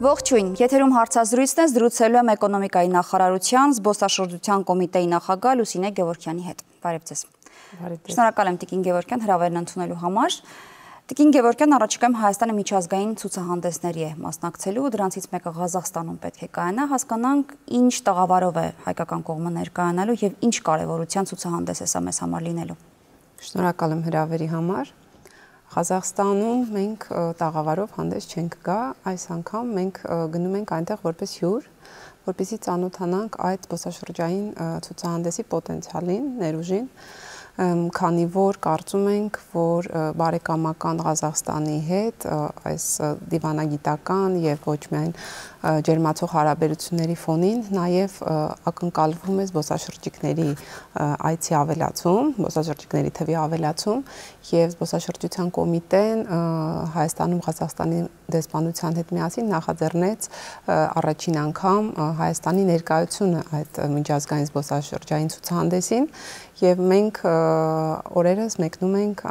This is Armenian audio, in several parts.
Ողջույն, եթերում հարցազրույցն է, զրուցելու եմ էկոնոմիկայի նախարարության զբոսաշրջության կոմիտեի նախագահ Լուսինե Գևորգյանի հետ։ Բարև ձեզ։ Շնորհակալ եմ Տիկին Գևորգյան հրավերն ընդունելու համար։ Տիկին Գևորգյան առաջիկայում Հայաստանը միջազգային ցուցահանդեսների է մասնակցելու, դրանցից մեկը Ղազախստանում պետք է կայանա, հասկանանք ինչ տաղավարով է հայկական կողմը ներկայանալու եւ ինչ կարեւորության ցուցահանդես է սա մեզ համար լինելու։ Շնորհակալ եմ հրավերի համար։ Ղազախստանում մենք տաղավարով հանդես չենք գա, այս անգամ մենք գնում ենք այնտեղ որպես հյուր, որպեսզի ծանոթանանք այդ զբոսաշրջային ցուցահանդեսի պոտենցիալին, ներուժին, քանի որ կարծում ենք, որ բարեկամական Ղազախստանի հետ այս դիվանագիտական եւ ոչ միայն ջերմացող հարաբերությունների ֆոնին նաև ակնկալվում է զբոսաշրջիկների այցի ավելացում, զբոսաշրջիկների թվի ավելացում եւ զբոսաշրջության կոմիտեն Հայաստանում Ղազախստանի դեսպանության հետ միասին նախաձեռնեց առաջին անգամ Հայաստանի ներկայությունը այդ միջազգային զբոսաշրջային ցուցահանդեսին եւ մենք օրերս մեկնում ենք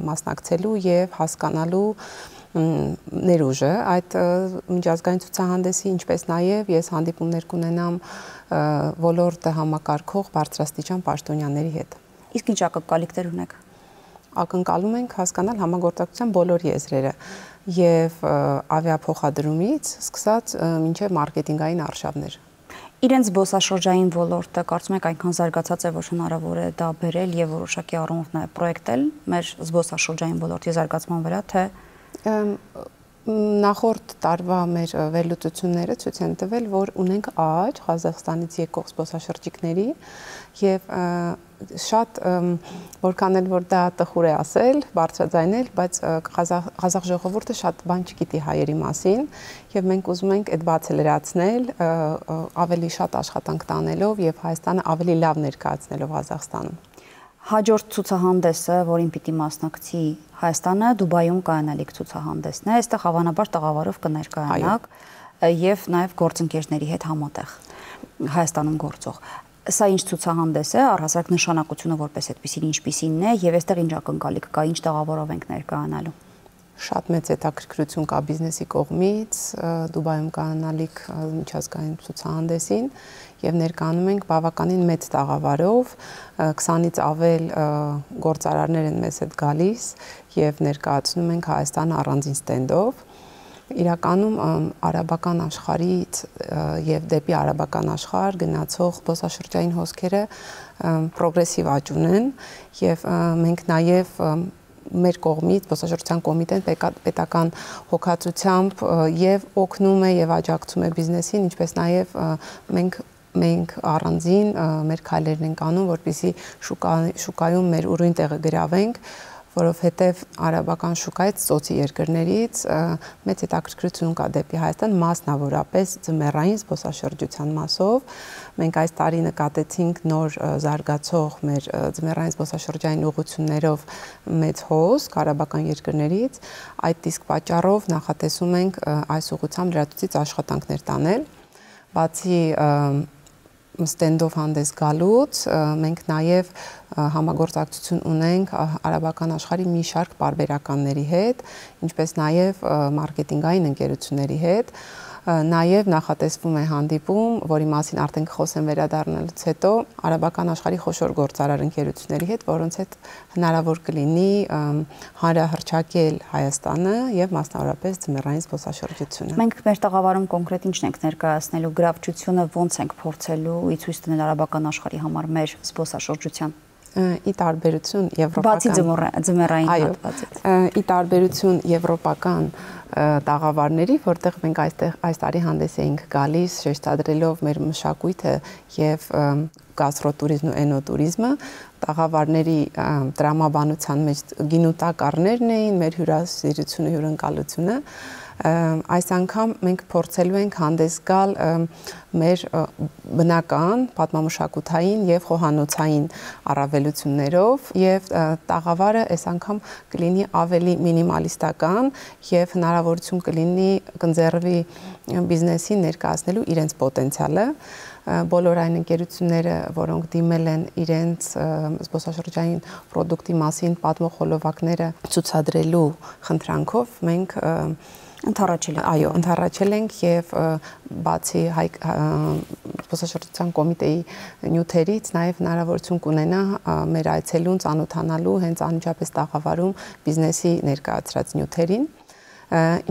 մասնակցելու եւ հասկանալու ներուժը այդ միջազգային ցուցահանդեսի, ինչպես նաև ես հանդիպումներ կունենամ ոլորտը համակարգող բարձրաստիճան պաշտոնյաների հետ։ Իսկ ինչ ակնկալիքներ ունեք։ Ակնկալում ենք հասկանալ համագործակցության բոլոր եզրերը եւ ավիափոխադրումից սկսած մինչեւ մարքեթինգային արշավներ։ Իրենց զբոսաշրջային ոլորտը կարծում եք այնքան զարգացած է, որ հնարավոր է դա բերել եւ որոշակի առումով նաեւ պրոյեկտել մեր զբոսաշրջային ոլորտի զարգացման վրա, թե Նախորդ տարվա մեր վերլուծությունները ցույց են տվել, որ ունենք աճ Ղազախստանից եկող զբոսաշրջիկների եւ շատ որքան էլ որ դա տխուր է ասել, բարձրաձայնել, բայց Ղազախ ժողովուրդը շատ բան չգիտի հայերի մասին եւ մենք ուզում ենք այդ բացը լրացնել, ավելի շատ աշխատանք տանելով եւ Հայաստանը ավելի լավ ներկայացնելով Ղազախստանում։ Հաջորդ ցուցահանդեսը, որին պիտի մասնակցի Հայաստանը, Դուբայում կայանալիք ցուցահանդեսն է, այստեղ հավանաբար տաղավարով կներկայանաք եւ նաեւ գործընկերների հետ համատեղ Հայաստանում գործող։ Սա ինչ ցուցահանդես է, առհասարակ նշանակությունը որպես այդպեսին ինչպիսին է եւ այստեղ ինչ ակնկալիք կա, ինչ տաղավարով ենք ներկայանալու։ Շատ մեծ հետաքրքրություն կա բիզնեսի կողմից Դուբայում կայանալիք միջազգային ցուցահանդեսին եւ ներկայանում ենք բավականին մեծ տաղավարով 20-ից ավել գործարարներ են մեզ հետ գալիս եւ ներկայացնում ենք Հայաստանը առանձին ստենդով իրականում արաբական աշխարհից եւ դեպի արաբական աշխարհ գնացող զբոսաշրջային հոսքերը պրոգրեսիվ աճ ունեն եւ մենք նաեւ մեր կողմից զբոսաշրջության կոմիտեն պետական հոգացությամբ եւ օգնում է եւ աջակցում է բիզնեսին, ինչպես նաեւ մենք առանձին մեր քայլերն ենք անում, որպեսզի շուկայում մեր ուրույն տեղը գրավենք, որովհետև արաբական շուկայից ծոցի երկրներից մեծ հետաքրքրություն կա դեպի Հայաստան, մասնավորապես ձմեռային զբոսաշրջության մասով։ Մենք այս տարի նկատեցինք նոր զարգացող մեր ձմեռային զբոսաշրջային ուղղություններով մեծ հոսք արաբական երկրներից, այդ իսկ պատճառով նախատեսում ենք այս ուղղությամբ լրացուցիչ աշխատանքներ տանել, բացի ստենդով հանդես գալուց մենք նաև համագործակցություն ունենք արաբական աշխարհի մի շարք պարբերականների հետ, ինչպես նաև մարքեթինգային ընկերությունների հետ, նաև նախատեսվում է հանդիպում, որի մասին արդեն խոսեմ վերադառնալուց հետո արաբական աշխարհի խոշոր գործարար ընկերությունների հետ, որոնց հետ հնարավոր կլինի հանրահռչակել Հայաստանը եւ մասնավորապես ձմեռային զբոսաշրջությունը։ Մենք մեր տաղավարում կոնկրետ ինչն ենք ներկայացնելու, գրավչությունը ոնց ենք փորձելու ի ցույց տնել արաբական աշխարհի համար մեր զբոսաշրջության։ Ի տարբերություն եվրոպական բացի ձմեռային հատվածից։ Ի տարբերություն եվրոպական տաղավարների, որտեղ մենք այս տարի հանդես էինք գալիս շեշտադրելով մեր մշակույթը եւ գաստրոտուրիզմն ու էնոտուրիզմը, տաղավարների տրամաբանության մեջ գինուտակառներն էին, մեր հյուրասիրությունը, հյուրընկալությունը այս անգամ մենք փորձելու ենք հանդես գալ մեր բնական, պատմամշակութային եւ խոհանոցային առավելություններով եւ տաղավարը այս անգամ կլինի ավելի մինիմալիստական եւ հնարավորություն կլինի կընձեռվի բիզնեսին ներկայացնելու իրենց պոտենցիալը բոլոր այն ընկերությունները, որոնք դիմել են իրենց զբոսաշրջային պրոդուկտի մասին պատմող խոլովակները ցուցադրելու խնդրանքով մենք Ընդառաջել եք։ Այո, ընդառաջել ենք եւ բացի զբոսաշրջության կոմիտեի նյութերից նաեւ հնարավորություն կունենա մեր այցելուն ծանոթանալու հենց անմիջապես տաղավարում բիզնեսի ներկայացրած նյութերին,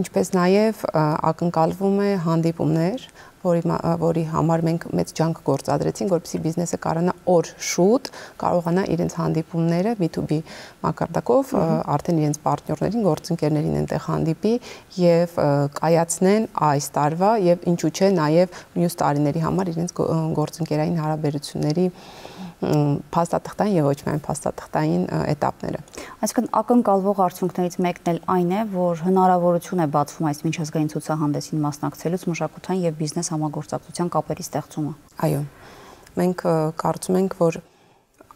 ինչպես նաեւ ակնկալվում է հանդիպումներ, որի համար մենք մեծ ջանք գործադրեցինք, որպեսզի բիզնեսը կարողանա օր շուտ կարողանա իրենց հանդիպումները B2B մակարդակով արդեն իրենց պարտներներին, գործընկերներին այնտեղ հանդիպի եւ կայացնեն այս տարվա եւ ինչու՞ չէ նաեւ մյուս տարիների համար իրենց գործընկերային հարաբերությունների փաստաթղթային եւ ոչ միայն փաստաթղթային этаպները։ Այսինքն ակնկալվող արդյունքներից մեկն էլ այն է, որ հնարավորություն է բացվում այս միջազգային ցուցահանդեսին մասնակցելուց մշակութային եւ բիզնես համագործակցության կապերի ստեղծումը։ Այո։ Մենք կարծում ենք, որ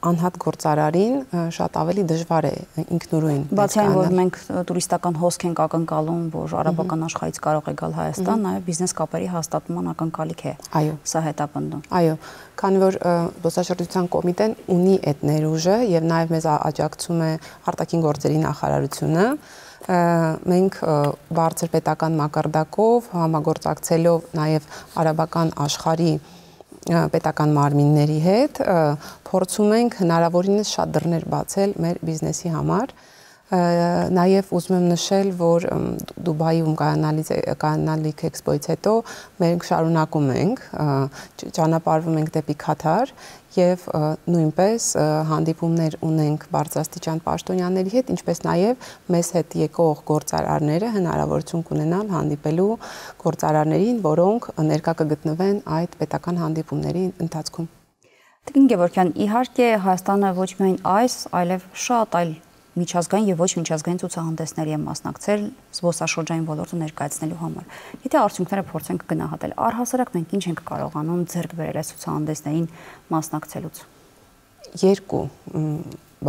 անհատ գործարարին շատ ավելի դժվար է ինքնուրույն։ Բացի այն, որ մենք տուրիստական հոսք ենք ակնկալում, որ արաբական աշխարհից կարող է գալ Հայաստան, նաեւ բիզնես կապերի հաստատման ակնկալիք է։ Այո, սա հետապնդում։ Այո, քանի որ զբոսաշրջության կոմիտեն ունի այդ ներուժը եւ նաեւ մեզ աջակցում է արտաքին գործերի նախարարությունը, մենք բարձր պետական մակարդակով համագործակցելով նաեւ արաբական աշխարհի պետական մարմինների հետ փորձում ենք հնարավորինս շատ դռներ բացել մեր բիզնեսի համար։ Նաև ուզում եմ նշել, որ Դուբայում կայանալիք էքսպոյից հետո մենք շարունակում ենք, ճանապարհվում ենք դեպի Քաթար եւ նույնպես հանդիպումներ ունենք բարձրաստիճան պաշտոնյաների հետ, ինչպես նաեւ մեզ հետ եկող գործարարները հնարավորություն կունենան հանդիպելու գործարարներին, որոնք ներկա կգտնվեն այդ պետական հանդիպումների ընթացքում։ Տիկին Գևորգյան, իհարկե Հայաստանը ոչ միայն այս, այլև շատ այլ միջազգային եւ ոչ միջազգային ցուցահանդեսների են մասնակցել զբոսաշրջային ոլորտը ներկայացնելու համար։ Եթե արդյունքները փորձենք գնահատել, առհասարակ մենք ինչ ենք կարողանում ձեռք բերել այս ցուցահանդեսներին մասնակցելուց։ Երկու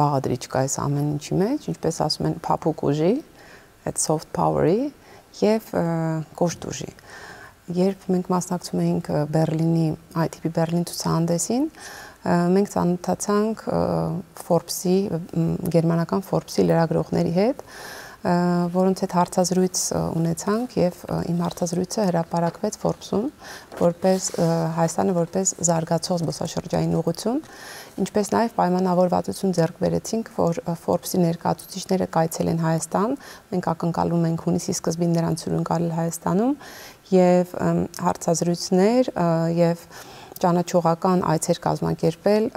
բաղադրիչ կա այս ամեն ինչի մեջ, ինչպես ասում են, փափուկ ուժի, այդ soft power-ի եւ կոշտ ուժի։ Երբ մենք մասնակցում էինք Բերլինի ITB Բերլին ցուցահանդեսին, մենք ծանոթացանք Forbes-ի, գերմանական Forbes-ի լրագրողների հետ, որոնց հետ հարցազրույց ունեցանք եւ իմ հարցազրույցը հրապարակվեց Forbes-ում, որպես Հայաստանը որպես զարգացող զբոսաշրջային ուղղություն, ինչպես նաեւ պայմանավորվածություն ձեռք բերեցինք, որ Forbes-ի ներկայացուցիչները կայցելեն Հայաստան, մենք ակնկալում ենք հունիսի սկզբին նրանց հյուրընկալել Հայաստանում եւ հարցազրույցներ եւ ճանաչողական այցեր կազմակերպել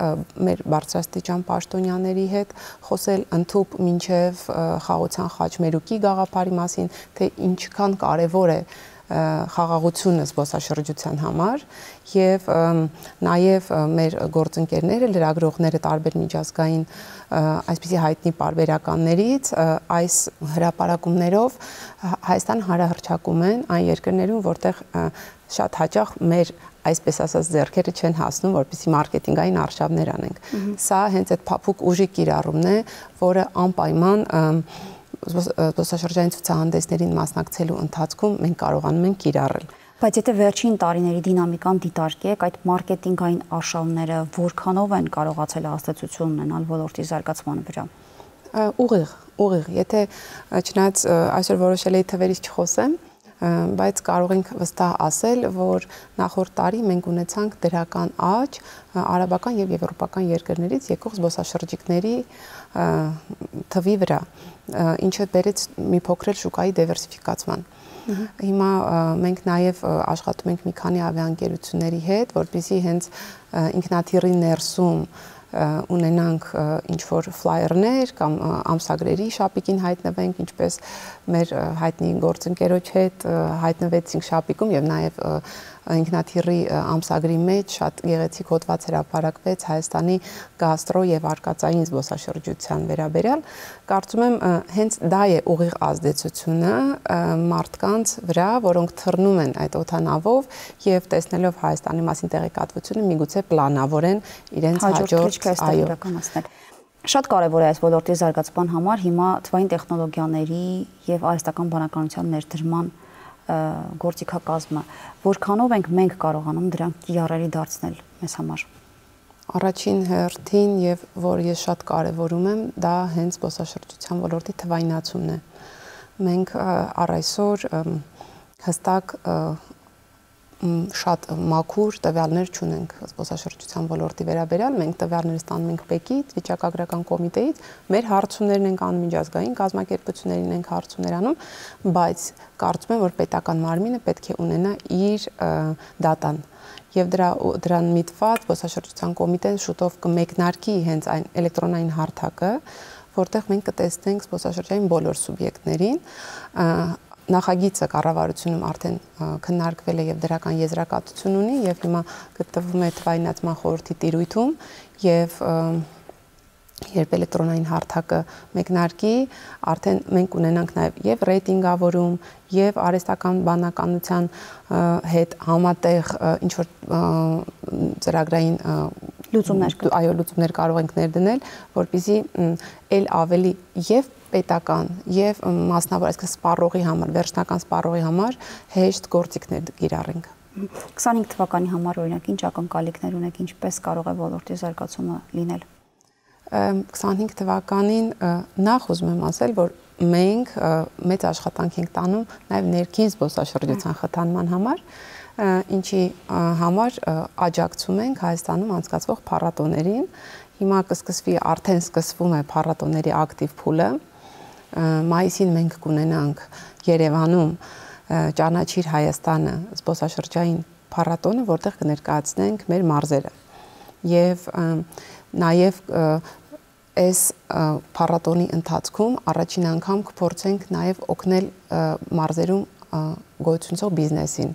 մեր բարձրաստիճան պաշտոնյաների հետ, խոսել ընդհուպ մինչև խաղաղության խաչմերուկի գաղափարի մասին, թե ինչքան կարևոր է խաղաղությունը զբոսաշրջության համար եւ նաեւ մեր գործընկերները, լրագրողները տարբեր միջազգային այսպիսի հայտնի պարբերականներից այս հրապարակումներով Հայաստան հարահրճակում են այն երկրներում, որտեղ շատ հաճախ մեր այսպես ասած ձեռքերը չեն հասնում, որպեսզի մարքեթինգային արշավներ անենք։ Սա հենց այդ փափուկ ուժի կիրառումն է, որը անպայման զբոսաշրջային ցուցահանդեսներին մասնակցելու ընթացքում մենք կարողանում ենք կիրառել։ Բայց եթե վերջին տարիների դինամիկան դիտարկեք, այդ մարքեթինգային արշավները որքանով են կարողացել հաստատություն ունենալ ոլորտի զարգացման վրա։ Ուղիղ, եթե չնայած այսօր որոշել էի թվերից չխոսեմ, բայց կարող ենք վստահ ասել, որ նախորդ տարի մենք ունեցանք դրական աճ արաբական եւ եվրոպական երկրներից եկող զբոսաշրջիկների թվի վրա, ինչը բերեց մի փոքր շուկայի դիվերսիֆիկացման։ Հիմա մենք նաև աշխատում ենք մի քանի ավիաընկերությունների հետ, որպեսզի հենց ինքնաթիռի ներսում ունենանք ինչ-որ ֆլայերներ կամ ամսագրերի շապիկին հայտնվենք, ինչպես մեր հայտնի գործընկերոջ հետ հայտնվեցինք շապիկում եւ նաեւ ինքնաթիռի ամսագրի մեջ շատ գեղեցիկ հոդված հրապարակվեց Հայաստանի գաստրո եւ արկածային զբոսաշրջության վերաբերյալ։ Կարծում եմ հենց դա է ուղիղ ազդեցությունը մարդկանց վրա, որոնք թռնում են այդ օդանավով եւ տեսնելով Հայաստանի մասին տեղեկատվությունը միգուցե պլանավորեն իրենց հաջորդ իրականացնել։ Շատ կարևոր է այս ոլորտի զարգացման համար հիմա թվային տեխնոլոգիաների եւ արհեստական բանականության ներդրման գործիքակազմը, որքանով ենք մենք կարողանում դրանք կիրառելի դարձնել մեզ համար։ Առաջին հերթին եւ որ ես շատ կարեւորում եմ, դա հենց զբոսաշրջության ոլորտի թվայնացումն է, մենք առ այսօր հստակ շատ մաքուր տվյալներ չունենք զբոսաշրջության ոլորտի վերաբերյալ, մենք տվյալները ստանում ենք ՊԵԿ-ից, վիճակագրական կոմիտեից, մեր հարցումներն ենք անում միջազգային կազմակերպություններին ենք հարցումներ անում, բայց կարծում եմ, որ պետական մարմինը պետք է ունենա իր դատան եւ դրան միտված զբոսաշրջության կոմիտեն շուտով կմեկնարկի հենց այն էլեկտրոնային հարթակը, որտեղ մենք կտեսնենք զբոսաշրջային բոլոր սուբյեկտներին նախագիծը կառավարությունում արդեն քննարկվել է եւ դրական եզրակացություն ունի եւ հիմա գտնվում է թվայնացման խորհրդի տիրույթում եւ երբ էլեկտրոնային հարթակը մեկնարկի, արդեն մենք ունենանք նաև եւ ռեյտինգավորում, եւ արհեստական բանականության հետ համատեղ ինչ որ ծրագրային լուծումներ կարող ենք ներդնել, որպեսզի ել ավելի եւ պետական եւ մասնավոր, այսինքն սպառողի համար, վերջնական սպառողի համար հեշտ գործիքներ կիրառենք։ 25 թվականի համար օրինակ ինչ ակնկալիքներ ունեք, ինչպես կարող է ոլորտի զարգացումը լինել։ 25 թվականին նախ ուզում եմ ասել, որ մենք մեծ աշխատանք ենք տանում նաև ներքին զբոսաշրջության խթանման համար, ինչի համար աջակցում ենք Հայաստանում անցկացվող փառատոներին։ Հիմա արդեն սկսվում է փառատոների ակտիվ փուլը։ Մայիսին մենք կունենանք Երևանում Ճանաչիր Հայաստանը զբոսաշրջային փառատոնը, որտեղ կներկայացնենք մեր մարզերը։ Եվ նաև այս փառատոնի ընթացքում առաջին անգամ կփորձենք նաև օգնել մարզերում գոյություն ունեցող բիզնեսին։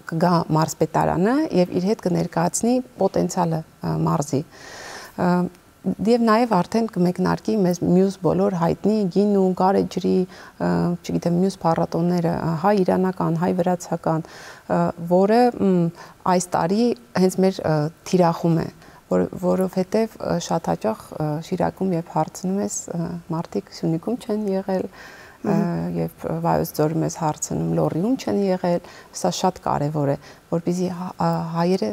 Կգա մարզպետարանը եւ իր հետ կներկայացնի պոտենցիալը մարզի։ Եվ նաև արդեն կմեկնարկի մեզ մյուս բոլոր հայտնի գինու, գարեջրի, չգիտեմ, մյուս փառատոնները, հայ իրանական, հայ վրացական, որը այս տարի հենց մեր թիրախում է, որովհետև շատ հաճախ Շիրակում երբ հարցնում ես, մարդիկ Սյունիքում չեն եղել, եւ Վայոց ձորում ես հարցնում, Լոռիում չեն եղել, սա շատ կարեւոր է, որպեսզի հայերը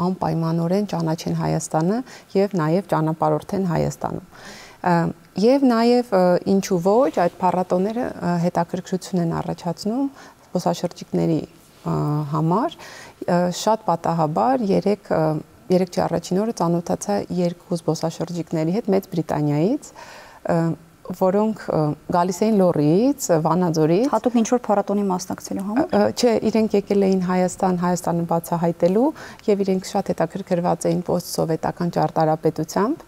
անպայմանորեն ճանաչեն Հայաստանը եւ նաեւ ճանապարհորդեն Հայաստանում։ Եվ նաեւ ինչու ոչ, այդ փառատոները հետաքրքրություն են առաջացնում զբոսաշրջիկների համար, շատ պատահաբար երեք առաջին օրը ծանոթացա երկու զբոսաշրջիկների հետ Մեծ Բրիտանիայից, որոնք գալիս էին Լոռիից, Վանաձորից։ Հատուկ ինչ-որ փառատոնի մասնակցելու համար։ Չէ, իրենք եկել էին Հայաստանը բացահայտելու եւ իրենք շատ հետաքրքրված էին պոստսովետական ճարտարապետությամբ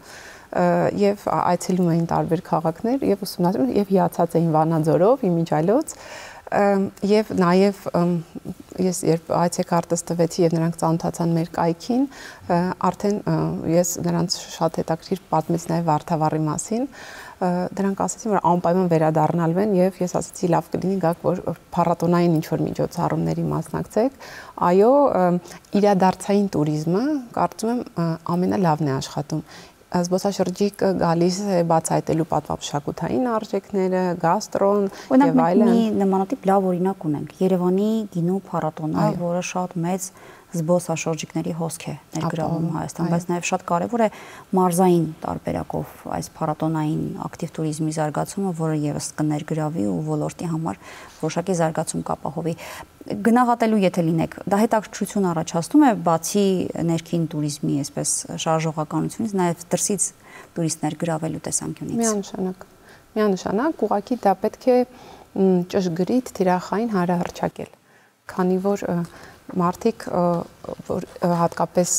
եւ այցելում էին տարբեր քաղաքներ եւ ուսումնասիրում եւ հիացած էին Վանաձորով, իմիջիայլոց եւ նաեւ ես երբ այցեքարտս տվեցի եւ նրանք ծանոթացան մեր կայքին, արդեն ես նրանց շատ հետաքրքիր պատմեցի նաեւ Վարդավառի մասին, դրանք ասացին, որ անպայման վերադառնալվեն եւ ես ասացի լավ կլինի գաք, որ փառատոնային ինչ-որ միջոցառումների մասնակցեք։ Այո, իրադարձային туриզմը կարծում եմ ամենալավն է աշխատում։ Զբոսաշրջիկը գալիս է բացահայտելու պատմամշակութային արժեքները, գաստրոն եւ այլն։ Մի նմանատիպ լավ օրինակ ունենք։ Երևանի գինու փառատոնը, որը շատ մեծ զբոսաշրջիկների հոսք է ներգրավում Հայաստան, բայց նաև շատ կարևոր է մարզային տարբերակով այս փառատոնային ակտիվ туриզմի զարգացումը, որը եւս կներգրավի ու ոլորտի համար որոշակի զարգացում կապահովի։ Գնահատելու եթե լինեք, դա հետաքրքրություն առաջացնում է բացի ներքին туриզմի, այսպես շարժողականությունից, նաև դրսից туриստներ գրավելու տեսանկյունից։ Միանշանակ, ուղղակի դա պետք է ճշգրիտ թիրախային հանրահռչակել, քանի որ մարդիկ որ հատկապես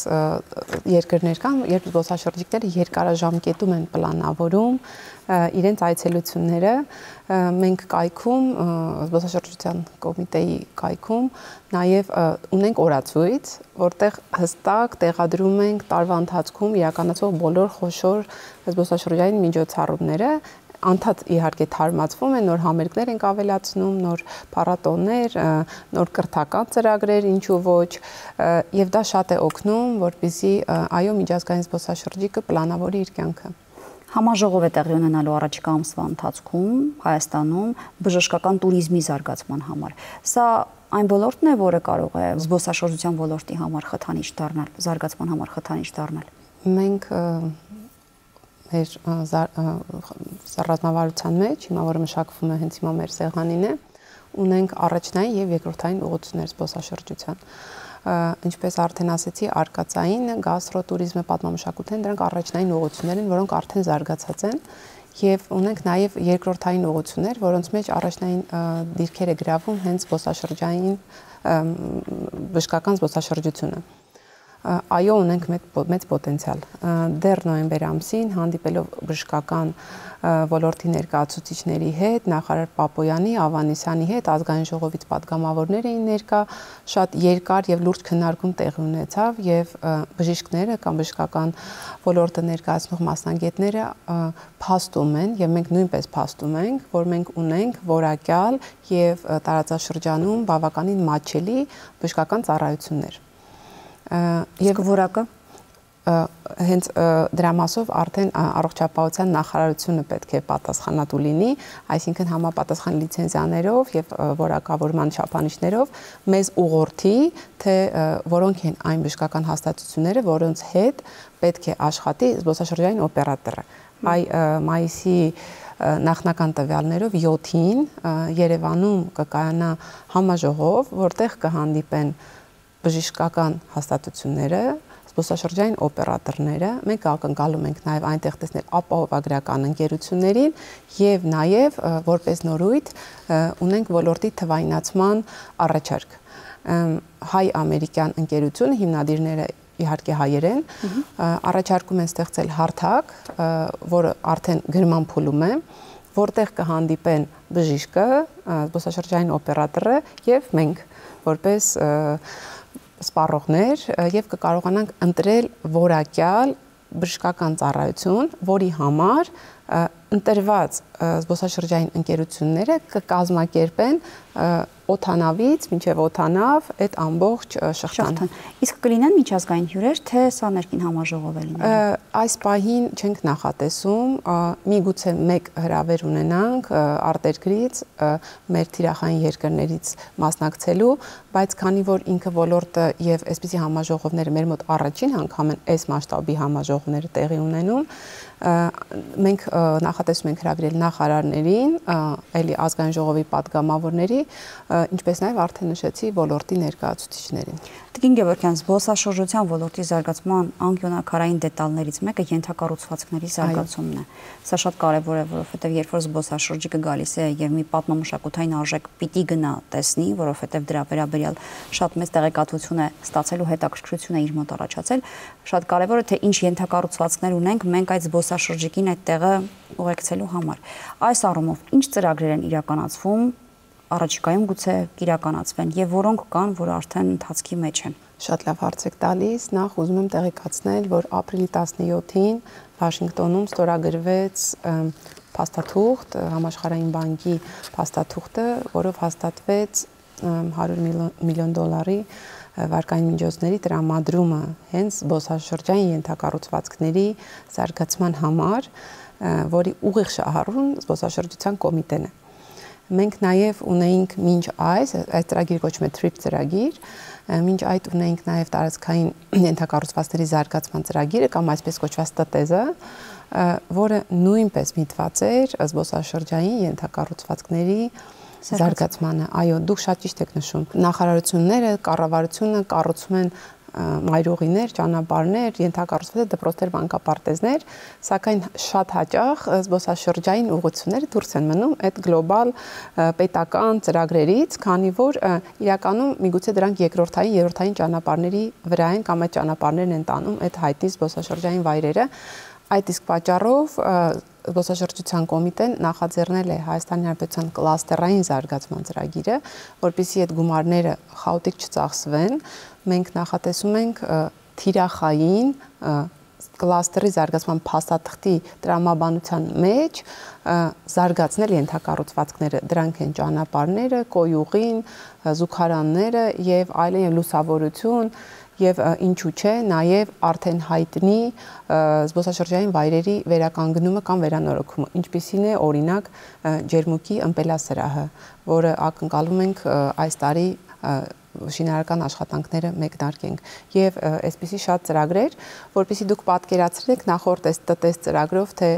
երկրներ կան, երբ զբոսաշրջիկները երկարաժամկետում են պլանավորում իրենց այցելությունները, մենք կայքում զբոսաշրջության կոմիտեի կայքում նաև ունենք օրացույց, որտեղ հստակ տեղադրում ենք տարվա ընթացքում իրականացող բոլոր խոշոր զբոսաշրջային միջոցառումները, անդադ իհարկե թարմացվում է, նոր համերգներ ենք ավելացնում, նոր փառատոններ, նոր կրթական ծրագրեր, ինչու ոչ, եւ դա շատ է օգնում, որպեսզի այո միջազգային զբոսաշրջիկը պլանավորի իր կյանքը։ Համաժողով է տեղի ունենալու առաջիկա ամսվա ընթացքում Հայաստանում բժշկական туриզմի զարգացման համար։ Սա այն ոլորտն է, որը կարող է զբոսաշրջության ոլորտի համար խթանիչ դառնալ, զարգացման համար խթանիչ դառնալ։ Մենք մեր ռազմավարության մեջ, հիմա որը մշակվում է հենց հիմա մեր սեղանին է, ունենք առաջնային եւ երկրորդային ուղղություններ զբոսաշրջության։ Ինչպես արդեն ասեցի, արկածային, գաստրոտուրիզմը, պատմամշակութային, դրանք առաջնային ուղղություններ են, որոնք արդեն զարգացած են, եւ ունենք նաեւ երկրորդային ուղղություններ, որոնց մեջ առաջնային դիրքեր է գրավում հենց զբոսաշրջային բժշկական զբոսաշրջությունը։ Այո, ունենք մեծ պոտենցիալ։ Դեռ նոյեմբեր ամսին հանդիպելով բժշկական ոլորտի ներկայացուցիչների հետ, նախարար Պապոյանի, Ավանեսյանի հետ, ազգային ժողովից պատգամավորներ էին ներկա, շատ երկար եւ լուրջ քննարկում տեղի ունեցավ եւ բժիշկները կամ բժշկական ոլորտը ներկայացնող մասնագետները փաստում են եւ մենք նույնպես փաստում ենք, որ մենք ունենք որակյալ եւ տարածաշրջանում բավականին մատչելի բժշկական ծառայություններ։ Եվ որակը հենց դրա մասով արդեն առողջապահության նախարարությունը պետք է պատասխանատու լինի, այսինքն համապատասխան լիցենզիաներով եւ որակավորման չափանիշներով մեզ ուղղորդի, թե որոնք են այն բժշկական հաստատությունները, որոնց հետ պետք է աշխատի զբոսաշրջային օպերատորը։ Մայիսի նախնական տվյալներով 7-ին Երևանում կկայանա համաժողով, որտեղ կհանդիպեն բժշկական հաստատությունները, զբոսաշրջային օպերատորները, մենք ակնկալում ենք նաև այնտեղ տեսնել ապահովագրական ընկերություններին եւ նաև որպես նորույթ ունենք ոլորտի թվայնացման առաջարկ։ Հայ-ամերիկյան ընկերությունը հիմնադիրները իհարկե հայեր են, առաջարկում են ստեղծել հարթակ, որը արդեն գրման փուլում է, որտեղ կհանդիպեն բժիշկը, զբոսաշրջային օպերատորը եւ մենք որպես սպառողներ եւ կկարողանանք ընտրել որակյալ բժշկական ծառայություն, որի համար ընտրված զբոսաշրջային ընկերությունները կկազմակերպեն օթանավից մինչև օթանավ այդ ամբողջ շղթան։ Իսկ կլինեն միջազգային հյուրեր, թե սա ներքին համաժողով է լինելու։ Այս պահին չենք նախատեսում, միգուցե մեկ հրավեր ունենանք արտերկրից, մեր թիրախային երկրներից մասնակցելու, բայց քանի որ ինքը ոլորտը եւ այսպիսի համաժողովները մեր մոտ առաջին անգամ են այս մասշտաբի համաժողովները տեղի ունենում, մենք նախատեսում ենք հրավիրել նախարարներին, ելի ազգային ժողովի պատգամավորների, ինչպես նաև արդեն նշեցի ոլորտի ներկայացուցիչներին։ Տիկին Գևորգյան, զբոսաշրջության ոլորտի զարգացման անկյունաքարային դետալներից մեկը ենթակառուցվածքների զարգացումն է։ Սա շատ կարևոր է, որովհետև երբ որ զբոսաշրջիկը գալիս է եւ մի պատմամշակութային արժեք պիտի գնա տեսնի, որովհետև դրա վերաբերյալ շատ մեծ տեղեկատվություն է ստացելու հետաքրքրություն է իր մոտ առաջացել, շատ կարևոր է թե ինչ ենթակառուցվածքներ ունենք մենք այդ զբոսաշրջիկին այդ տեղը ուղեկցելու համար։ Այս առումով ինչ ծրագրեր են իրականացվում առաջիկայում գուցե կիրականացվեն եւ որոնք կան, որ արդեն ընթացքի մեջ են։ Շատ լավ հարց եք տալիս, նախ ուզում եմ տեղեկացնել, որ ապրիլի 17-ին Վաշինգտոնում ստորագրվեց փաստաթուղթ, համաշխարհային բանկի փաստաթուղթը, որով հաստատվեց $100 միլիոն վարկային միջոցների տրամադրումը հենց զբոսաշրջային ենթակառուցվածքների զարգացման համար, որի ուղիղ շահառուն զբոսաշրջության կոմիտեն է։ Մենք նաև ունեինք մինչ այս ծրագիր կոչվում է TRIP ծրագիր, մինչ այդ ունեինք նաև տարածքային ենթակառուցվածքների զարգացման ծրագիրը կամ այսպես կոչված ՏՏԶ-ը, որը նույնպես միտված էր զբոսաշրջային ենթակառուցվածքների զարգացմանը։ Այո, դուք շատ ճիշտ եք նշում։ Նախարարությունները, կառավարությունը կառուցում են մայրուղիներ, ճանապարհներ, ենթակառուցվածք դպրոցներ, մանկապարտեզներ, սակայն շատ հաճախ զբոսաշրջային ուղղությունները դուրս են մնում այդ գլոբալ պետական ծրագրերից, քանի որ իրականում միգուցե դրանք երկրորդային, երրորդային ճանապարհների վրա են կամ այդ ճանապարհներն են տանում այդ հայտնի զբոսաշրջային վայրերը։ Այդ իսկ պատճառով զբոսաշրջության կոմիտեն նախաձեռնել է Հայաստանի Հանրապետության կլաստերային զարգացման ծրագիրը, որպեսզի այդ գումարները խաոտիկ չծախսվեն, մենք նախատեսում ենք թիրախային կլաստերի զարգացման փաստաթղթի տրամաբանության մեջ զարգացնել ենթակառուցվածքները, դրանք են ճանապարհները, կոյուղին, զուգարանները եւ այլն եւ լուսավորություն եւ ինչու՞ չէ, նաեւ արդեն հայտնի զբոսաշրջային վայրերի վերականգնումը կամ վերանորոգումը, ինչպիսին է օրինակ Ջերմուկի ըմպելասրահը, որը ակնկալում ենք այս տարի շինարարական աշխատանքները մեկնարկենք եւ այսպիսի շատ ծրագրեր, որպեսզի դուք պատկերացրեք նախորդ ՏՏ ծրագրով թե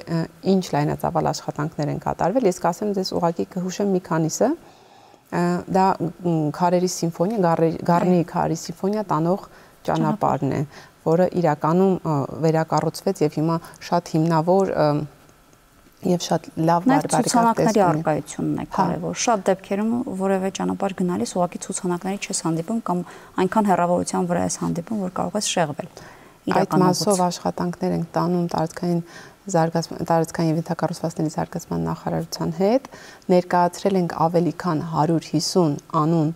ինչ լայնածավալ աշխատանքներ են կատարվել, ես կասեմ ձեզ ուղղակի կհուշեմ մի քանիսը, դա քարերի սիմֆոնիա, Գառնիի քարերի սիմֆոնիա տանող ճանապարհն է, որը իրականում վերակառուցվեց եւ հիմա շատ հիմնավոր եւ շատ լավ բարեկարգ ցուցանակների առկայությունն է կարևոր։ Շատ դեպքերում որևէ ճանապարհ գնալիս ուղղակի ցուցանակների չես հանդիպում կամ այնքան հեռավորության վրա ես հանդիպում, որ կարող ես շեղվել։ Այդ մասով աշխատանքներ ենք տանում տարածքային եւ ենթակառուցվածքների զարգացման նախարարության հետ, ներկայացրել ենք ավելի քան 150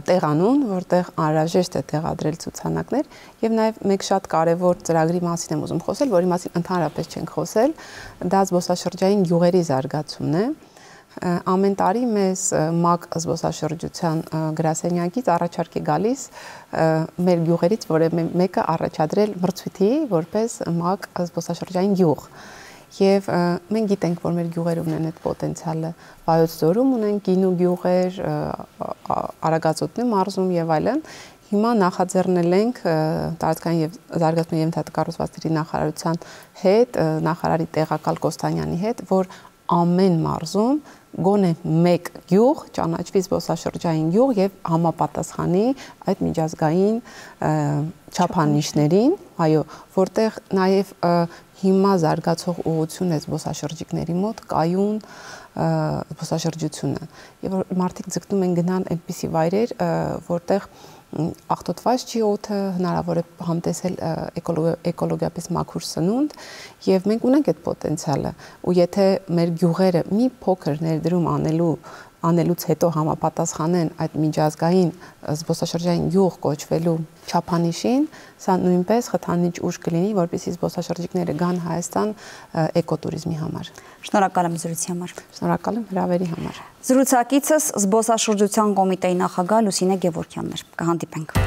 տեղանուն, որտեղ անհրաժեշտ է տեղադրել ցուցանակներ եւ նաեւ մեկ շատ կարեւոր ծրագրի մասին եմ ուզում խոսել, որի մասին ընդհանրապես չենք խոսել, դա զբոսաշրջային գյուղերի զարգացումն է։ Ամեն տարի մեզ ՄԱԿ զբոսաշրջության գրասենյակից առաջարկ է գալիս մեր գյուղերից, որը մեկը առաջադրել մրցույթի որպես ՄԱԿ զբոսաշրջային գյուղ։ Եվ մենք գիտենք, որ մեր գյուղերը ունեն այդ պոտենցիալը, Վայոց ձորում ունեն գինու գյուղեր, Արագածոտնի մարզում եւ այլն։ Հիմա նախաձեռնել ենք տարածքային եւ զարգացման եւ ենթակառուցվածքների նախարարության հետ, նախարարի տեղակալ Կոստանյանի հետ, որ ամեն մարզում գոնե մեկ գյուղ ճանաչվի զբոսաշրջային գյուղ եւ համապատասխանի այդ միջազգային չափանիշներին, այո, որտեղ նաեւ հիմա զարգացող ուղղություն է զբոսաշրջիկների մոտ կայուն զբոսաշրջությունը եւ մարդիկ ձգտում են գնալ այնպիսի վայրեր, որտեղ աղտոտված չի օդը, հնարավոր է համտեսել էկոլոգիապես մաքուր սնունդ եւ մենք ունենք այդ պոտենցիալը ու եթե մեր գյուղերը մի փոքր ներդրում անելուց հետո համապատասխանեն այդ միջազգային զբոսաշրջային գյուղ կոչվելու չափանիշին, սա նույնպես խթանիչ ուժ կլինի, որպեսզի զբոսաշրջիկները գան Հայաստան էկոտուրիզմի համար։ Շնորհակալ եմ զրույցի համար։ Շնորհակալ եմ հրավերի համար։ Զրուցակիցս զբոսաշրջության կոմիտեի նախագահ Լուսինե Գևորգյանն էր։ Կհանդիպենք։